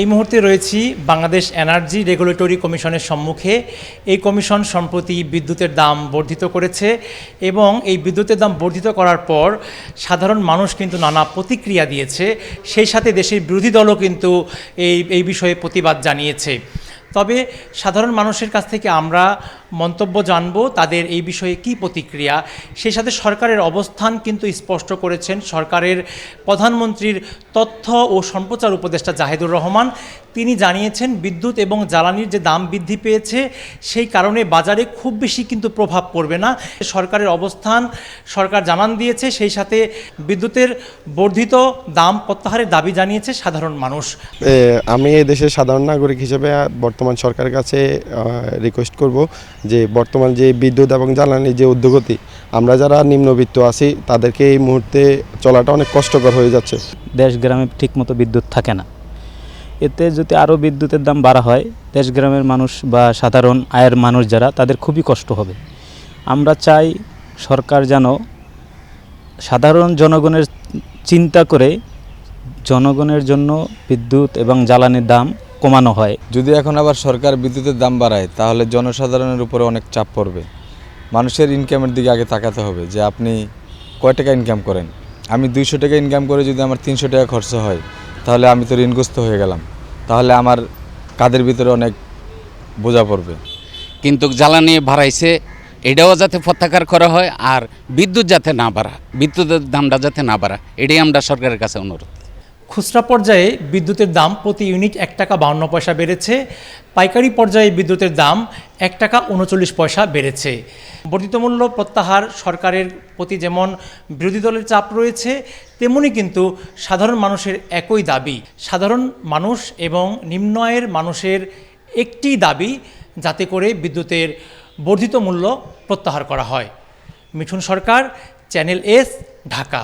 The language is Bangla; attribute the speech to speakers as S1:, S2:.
S1: এই মুহূর্তে রয়েছি বাংলাদেশ এনার্জি রেগুলেটরি কমিশনের সম্মুখে। এই কমিশন সম্প্রতি বিদ্যুতের দাম বর্ধিত করেছে এবং এই বিদ্যুতের দাম বর্ধিত করার পর সাধারণ মানুষ কিন্তু নানা প্রতিক্রিয়া দিয়েছে। সেই সাথে দেশের বিরোধী দলও কিন্তু এই বিষয়ে প্রতিবাদ জানিয়েছে। তবে সাধারণ মানুষের কাছ থেকে আমরা মন্তব্য জানব তাদের এই বিষয়ে কী প্রতিক্রিয়া। সেই সাথে সরকারের অবস্থান কিন্তু স্পষ্ট করেছেন সরকারের প্রধানমন্ত্রীর তথ্য ও সম্প্রচার উপদেষ্টা জাহিদুর রহমান। তিনি জানিয়েছেন বিদ্যুৎ এবং জ্বালানির যে দাম বৃদ্ধি পেয়েছে সেই কারণে বাজারে খুব বেশি কিন্তু প্রভাব পড়বে না। সরকারের অবস্থান সরকার জানান দিয়েছে। সেই সাথে বিদ্যুতের বর্ধিত দাম প্রত্যাহারের দাবি জানিয়েছে সাধারণ মানুষ।
S2: আমি এই দেশের সাধারণ নাগরিক হিসেবে বর্তমান সরকারের কাছে রিকোয়েস্ট করব যে বর্তমান যে বিদ্যুৎ এবং জ্বালানির যে ঊর্ধ্বগতি, আমরা যারা নিম্নবিত্ত আছি তাদেরকে এই মুহূর্তে চলাটা অনেক কষ্টকর হয়ে যাচ্ছে।
S3: দেশ গ্রামে ঠিকমতো বিদ্যুৎ থাকে না। এতে যদি আরও বিদ্যুতের দাম বাড়া হয়, দেশ গ্রামের মানুষ বা সাধারণ আয়ের মানুষ যারা, তাদের খুবই কষ্ট হবে। আমরা চাই সরকার যেন সাধারণ জনগণের চিন্তা করে জনগণের জন্য বিদ্যুৎ এবং জ্বালানির দাম কমানো হয়।
S4: যদি এখন আবার সরকার বিদ্যুতের দাম বাড়ায় তাহলে জনসাধারণের উপরে অনেক চাপ পড়বে। মানুষের ইনকামের দিকে আগে তাকাতে হবে যে আপনি কয় টাকা ইনকাম করেন। আমি 200 টাকা ইনকাম করে যদি আমার 300 টাকা খরচ হয় তাহলে আমি তো ঋণগ্রস্ত হয়ে গেলাম। তাহলে আমার কাঁধের ভিতরে অনেক বোঝা পড়বে।
S5: কিন্তু জ্বালানি বাড়াইছে, এটাও যাতে প্রত্যাহার করা হয়, আর বিদ্যুৎ যাতে না বাড়া, বিদ্যুতের দামটা যাতে না বাড়া, এটাই আমরা সরকারের কাছে অনুরোধ।
S1: খুচরা পর্যায়ে বিদ্যুতের দাম প্রতি ইউনিট 1 টাকা 52 পয়সা বেড়েছে। পাইকারি পর্যায়ে বিদ্যুতের দাম 1 টাকা 39 পয়সা বেড়েছে। বর্ধিত মূল্য প্রত্যাহার সরকারের প্রতি যেমন বিরোধী দলের চাপ রয়েছে, তেমনি কিন্তু সাধারণ মানুষের একই দাবি। সাধারণ মানুষ এবং নিম্ন আয়ের মানুষের একটি দাবি, যাতে করে বিদ্যুতের বর্ধিত মূল্য প্রত্যাহার করা হয়। মিঠুন সরকার, চ্যানেল এস, ঢাকা।